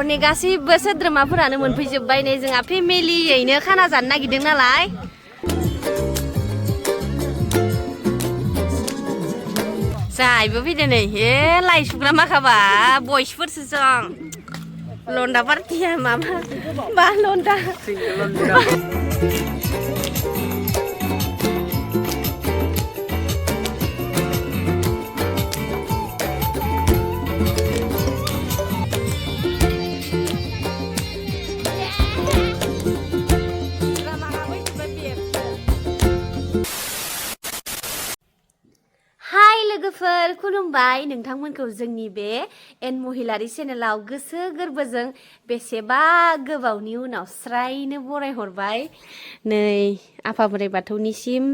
न'खरनि गासैबो सोद्रोमाफोरानो मोनफैजोब्बाय नै जोंहा फेमिलियैनो खाना जानो नागिरदों नालाय जायबो फैदो नै लाइ सुग्रा माखाबा बयसफोरसो जों लन्डा पार्टिया माबा बा लन्डा लोगोफोर खुलुमबाय नोंथांमोनखौ जोंनि बे एन महिलारि चेनेलाव गोसो गोरबोजों बेसेबा गोबावनि उनाव स्रायनो बरायहरबाय नै आफा बोराइ बाथौनिसिम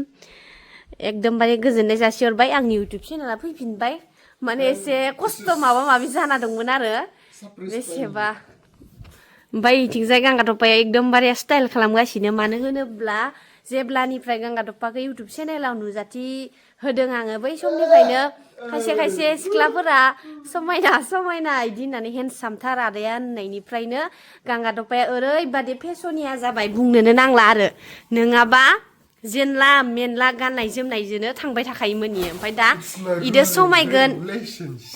एकदमबारे गोजोननाय जासिहरबाय आंनि इउटुब चेनेला फैफिनबाय माने एसे खस्थ' माबा माबि जाना दंमोन आरो बेसेबा ओमफ्राय इथिंजाय गांगाथफाया एकदमबारे स्टाइल खालामगासिनो मानो होनोब्ला जेब्लानिफ्राय गांगाथफाखौ इउटुब चेनेलाव नुजाथि होदों आङो बै समनिफ्रायनो खायसे खायसे सिख्लाफोरा समायना समायना इदि होननानै हेन्डसामथार आदाया होननायनिफ्रायनो गांगाथफाया ओरैबादि फेसनिया जाबाय बुंनोनो नांला आरो नङाबा जेनला मेनला गाननाय जोमनायजोंनो थांबाय थाखायोमोन इयो ओमफ्राय दा इदो समायगोन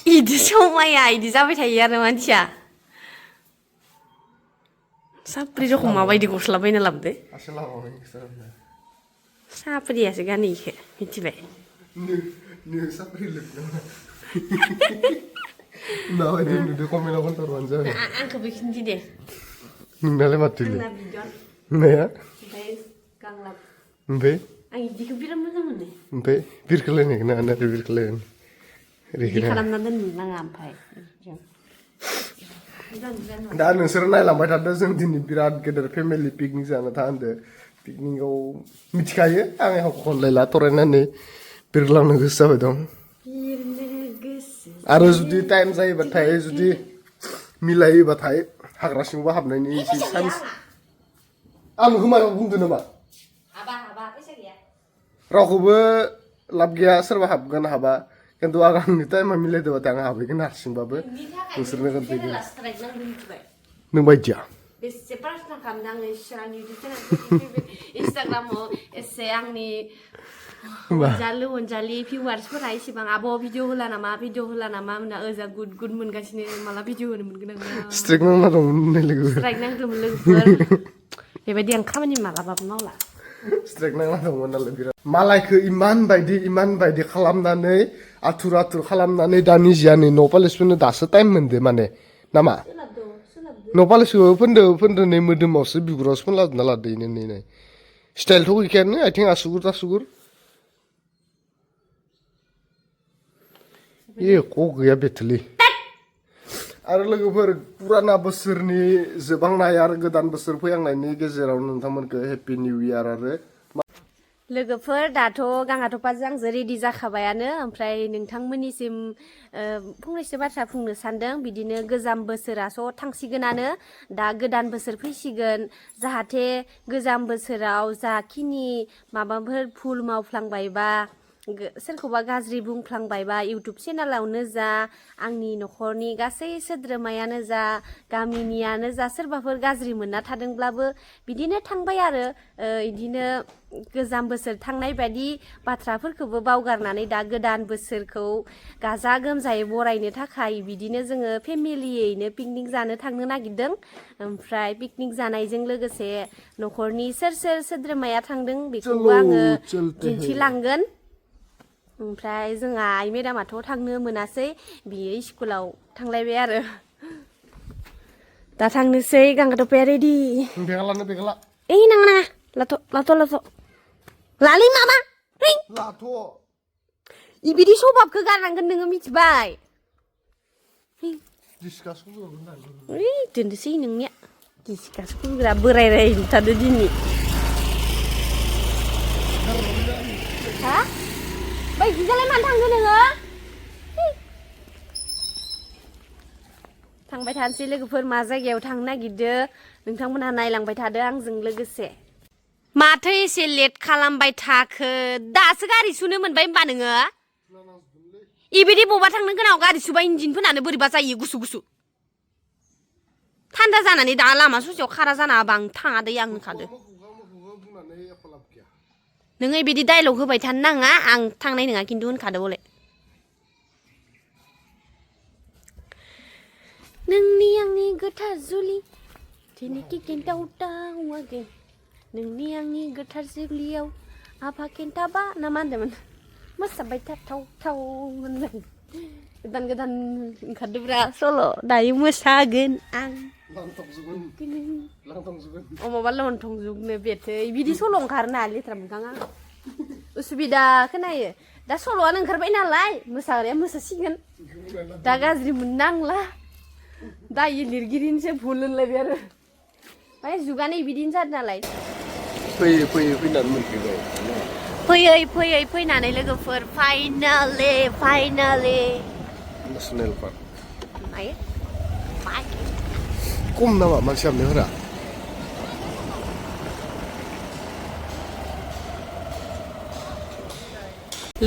इदो समाया इदि जाबाय थायो आरो मानसिया साप्रि रखम माबायदि गस्ला बायना लाबोदो साप्रियासो गानो इखो मिथिबाय आंखौबो खिन्थि दे नोंनालाय माथोलै नाया ओमफ्राय आं इदिखौ बिराद मोजां मोनो ओमफ्राय बिरखोलायनायखौ नाङा नाथाय बिरखोलायनो बिदि खालामना दोननो नाङा ओमफ्राय दा नोंसोर नायलांबाय थादो जों दिनै बिराद गेदेर फेमिलि पिकनिक जानो थांदो पिकनिकआव मिथिखायो आं खनलायला थरायनानै बिरलांनो गोसो जाबाय दं आरो जुदि टाइम जायोबाथाय जुदि मिलायोबाथाय हाग्रा सिङावबो हाबनायनि एसे चान्स आं गोमायाव बुंदो नामा रावखौबो लाब गैया सोरबा हाबगोन हाबा खिन्थु आंनि टाइमा मिलायदोंबाथाय आं हाबहैगोन हारसिंबाबो नोंसोरनो खोन्थागोन नों बायदिया बेसे प्रार्थना खालामदों आङो इसोरनि इन्स्टाग्रामाव एसे आंनि अनजालि भिउवार्सफोरा एसेबां आब' भिडिअ होला नामा होनना ओजा गुद गुद मोनगासिनो माला भिडिअ होनो मोनगोन आं स्ट्राइक नांना दंमोन लोगो स्ट्राइक नांदोंमोन लोगोफोर बेबायदि आं खामानि मालाबाबो मावला स्ट्राइक नांना दंमोन नालाय बिराद मालायखौ इमान बायदि खालामनानै आथुर खालामनानै दानि जियानि न' पालिसफोरनो दासो टाइम मोनदो माने नामा न' पालिसखौ फोनदो नै मोदोमावसो बिगुरावसो फोनला जोबना लादो नै स्टाइलथ' गैखायानो आथिं आसुगुर क गैया बेथलि आरो लोगोफोर पुराना बोसोरनि जोबहांनाय आरो गोदान बोसोर फैहांनायनि गेजेराव नोंथांमोनखौ हेपि निउ इयार आरो लोगोफोर दाथ' गांगाथफाजों आंजों रेडि जाखाबायानो ओमफ्राय नोंथांमोननिसिम फंनैसो बाथ्रा बुंनो सानदों बिदिनो गोजाम बोसोरास' थांसिगोनानो दा गोदान बोसोर फैसिगोन जाहाथे गोजाम बोसोराव जाखिनि माबाफोर भुल मावफ्लांबायबा सोरखौबा गाज्रि बुंफ्लांबायबा इउटुब चेनेलावनो जा आंनि न'खरनि गासै सोद्रोमायानो जा गामिनियानो जा सोरबाफोर गाज्रि मोनना थादोंब्लाबो बिदिनो थांबाय आरो इदिनो गोजाम बोसोर थांनाय बायदि बाथ्राफोरखौबो बावगारनानै दा गोदान बोसोरखौ गाजा गोमजायै बरायनो थाखाय बिदिनो जोङो फेमिलियैनो पिकनिक जानो थांनो नागिरदों ओमफ्राय पिकनिक जानायजों लोगोसे न'खरनि सोर सोद्रोमाया थांदों बेखौबो आङो दिन्थिलांगोन ओमफ्राय जोंहा आइ मेदामाथ' थांनो मोनासै बियो स्कुलाव थांलायबाय आरो दा थांनोसै गांगाथफाया रेडि ओइ नाङा लाथ' लालै माबा इबिदि सभाबखौ गारनांगोन नोङो मिथिबाय दोनदोसै नोंनिया डिसकास खुलग्रा बोराय थादो दिनै हा बायदिजालाय मानो थांदो नोङो थांबाय थानोसै लोगोफोर मा जायगायाव थांनो नागिरदो नोंथांमोनहा नायलांबाय थादो आंजों लोगोसे माथो एसे लेट खालामबाय थाखो दासो गारि सुनो मोनबाय होमबा नोङो इबिदि बबा थांनो गोनां गारि सुबा इन्जिनफोरानो बोरैबा जायो गुसु थान्दा जानानै दा लामा ससेयाव खारा जाना होबा आं थाङा दै आं होनखादो नोङो बिदि डायलग होबाय थानो नाङा आं थांनाय नङा खिन्थु होनखादो बले नोंनि आंनि गोथार जुलि दिनै केन्टाव दावागे नोंनि आंनि गोथार जुलियाव आफा केन्टाबा ना मा होनदोंमोन मोसाबाय थाथाव थाव होनबाय गोदान गोदान ओंखारदोब्रा सल' दायो मोसागोन आं अ माबा लन्थंजुगनो बेथै बिदि सल' ओंखारोना लेथ्रा मोनखाङा उसुबिदा खोनायो दा सल'आनो ओंखारबाय नालाय मोसाग्राया मोसासिगोन दा गाज्रि मोननांला दायो लिरगिरिनिसो भुल होनलायबाय आरो माने जुगानो बिदिनो जादों नालाय फैयै फैयै फैनानै मोनफैबाय फैयै फैयै फैनानै लोगोफोर फाइनालि नेसनेल पार्क नायो खम नामा मानसि हाबनायफोरा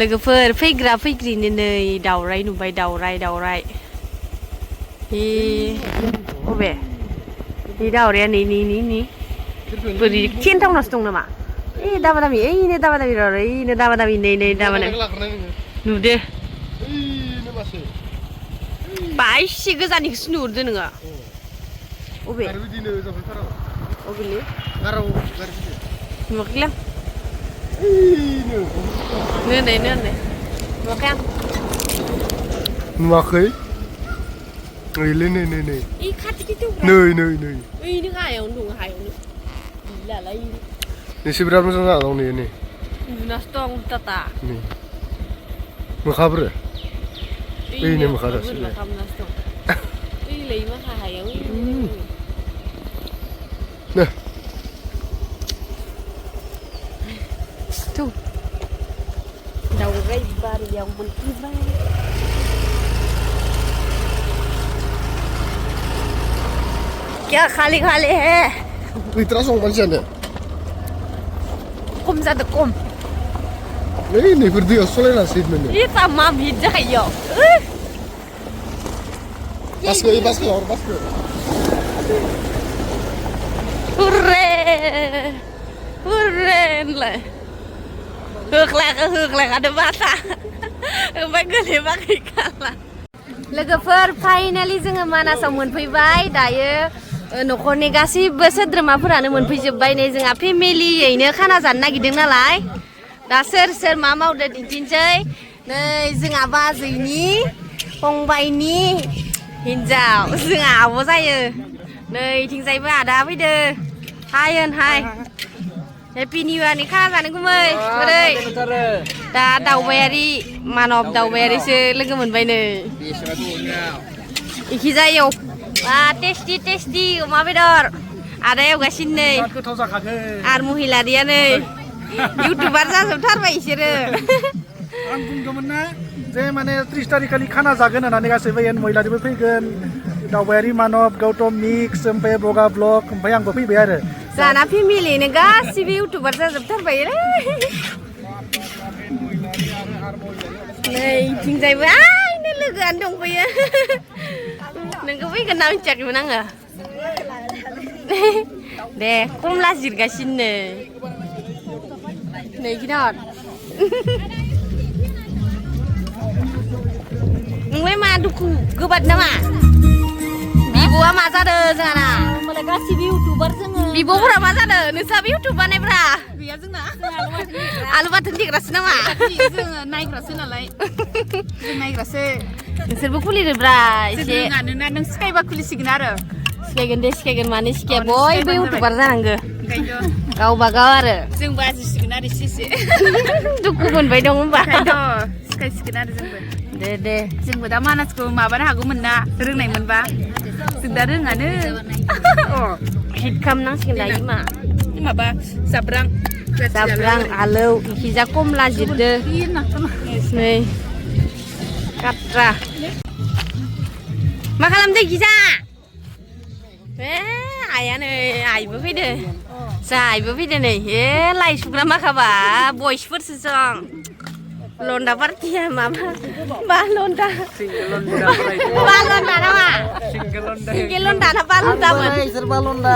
लोगोफोर फैग्रा फैग्रिनो नै दावराय नुबाय दावराय अबे बे दावराया नै बोरै टेन्टावनासो दं नामा दामा दामि ओइनो दामा दामि ओइनो दामा दामि नै दामा दामि नुदो बायसे गोजाननिखौसो नुहुरदो नोङो अबे अबेलै नुवाखैलां नै नुवाखै आं नुवाखै ओइलै नै ओइनो हायावनो दङ हायावनो गैलालाय एसे बिराद मोजां जाना दं नै उन्दुनासो दं ताता नै मोखाब्रो ओइनो मोखादासो खालामनासो दं ओइलाय माखा हायाव दावराय बारियाव मोनफैबाय क्या खाली है गैथारा सं मानसियानो खम जादों खम नै नैफोर दैयाव सलायनासो मोनो इता मा भिड जाखायो बासखौ हुर्रे होनलाय होख्लायखादो बाथा ओमफ्राय गोलैबाखै खाला लोगोफोर फाइनालि जोङो मानासाव मोनफैबाय दायो न'खरनि गासैबो सोद्रोमाफोरानो मोनफैजोब्बाय नै जोंहा फेमिलियैनो खाना जानो नागिरदों नालाय दा सोर मा मावदो दिन्थिनोसै नै जोंहा बाजैनि फंबायनि हिन्जाव जोंहा आब' जायो नै इथिंजायबो आदा फैदो हाय हेपि निउ इयारनि खाना जानांगौमै बोरै दा दावबायारि मानब दावबायारिसो लोगो मोनबाय नै इखि जायो बा टेस्टि अमा बेदर आदा एवगासिनो नै गोथाव जाखागोन आरो महिलारिया नै इउटुबार जाजोबथारबाय इसोरो आं बुंदोंमोन ना जे माने 30 तारिखालि खाना जागोन होननानै गासैबो महिलारिबो फैगोन दावबायारि मानब गौतम मिक्स ओमफ्राय बगा ब्लग ओमफ्राय आंबो फैबाय आरो जाना फेमिलिनो गासिबो इउटुबार जाजोबथारबाय नै इथिंजायबो आइनो लोगोआनो दंफैयो नोंखौ फैगोन ना मिथियाखैमोन आङो दे कमला जिरगासिनो नै गिनार नोंलाय मा दुखु गोबाद नामा बिब'आ मा जादों जोंहाना होमबालाय गासिबो इउटुबार जोङो बिब'फोरा मा जादों नोंसाबो इउटुब बानायब्रा गैया जोंना आलु बाथोन देग्रासो नामा जोङो नायग्रासो नालाय जों नायग्रासो नोंसोरबो खुलिदोब्रा एसे रोङानोना नों सिखायबा खुलिसिगोन आरो सिखायगोन मानो सिखाया बयबो इउटुबार जानांगो ओंखायनोथ' गावबा गाव आरो जोंबो आजिसिगोन आरो एसे दुखु मोनबाय दं होनबा सिखायसिगोन आरो जोंबो दे जोंबो दा मानासखौ माबानो हागौमोन ना रोंनाय मोनबा जों दा रोङानो हिट खालामनांसिगोन दायो माबा जाब्रां आलौ इखिजा कमला जिरदो नै काट्रा मा खालामदो इखिजा आइया नै आइबो फैदो जा आइबो फैदो नै लाइ सुग्रा माखाबा बयसफोरसो जों Londa partiya mama. Ba londa. Ba londa nama. Single londa na ba londa man. Serba londa.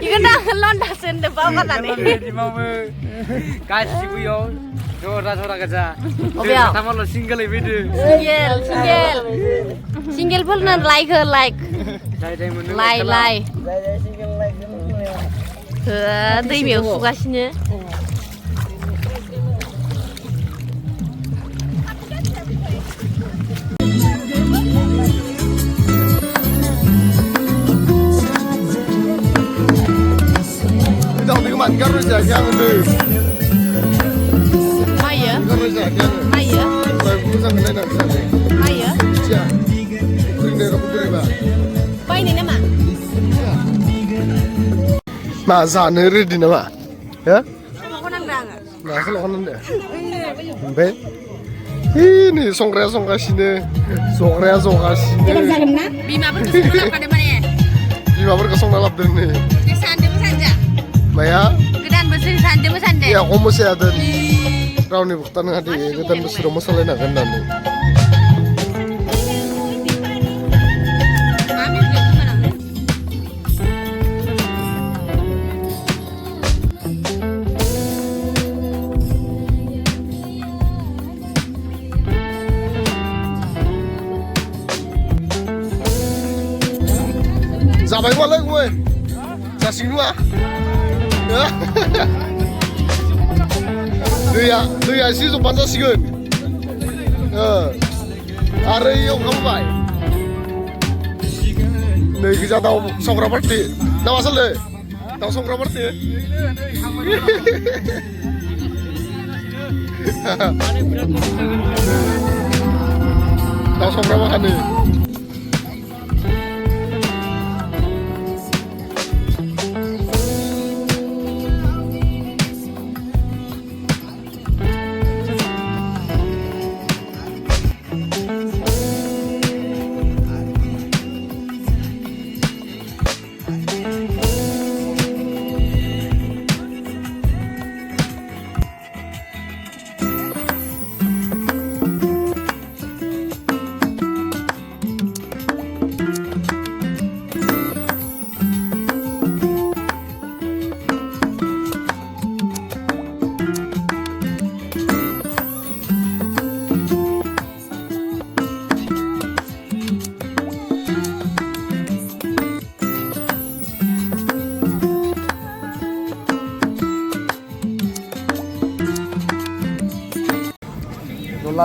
Iku dah londa sende ba ba tadi. Kasih buyo. Jora kerja. Obya. Sama lo single video. Single pun nan like. Like. दैमायाव सुगासिनो Đâu thì các bạn cắt rồi giải ra người từ. Mày á? Cắt rồi giải ra người. Mày á? Rồi cũng sang cái này là cái này. Mày á? Chà. Cái này nó cũng cái này bà. Bay này nè mà. Mà giả nữa ready nè mà. Ya? Kau nang dang. Nah, kalau kan nih. Be. Ini songkrea sini. Bima berkesuruh pada mana? Lima berkesong dalam nih. Sande sanja. Maya. Gedan besar sande sande. Ya, kamu masih ada. Kau nih bukan ngadi, kita besar masalah nak kan nih. Sampai mana gue? Kasih dua. Dia sih so pantas sih kan. Ada yang kamu baik. Nih kita tahu songkra party. Nama asal tahu songkra party. Tahu songkra makan nih.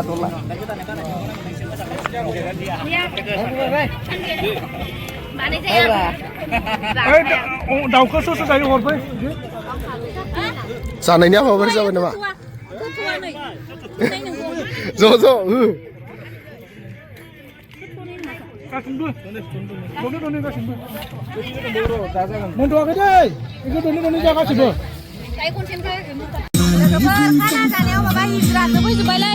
Dola. Daunnya susu dari Horbai. Sananya apa bersama nama? Zo. Kasih dulu. Doni kasih dulu. Mundur aja deh. Itu doni kasih dulu. Kayak kuncin ke. Kana sana bawa hijrah, tapi sebelah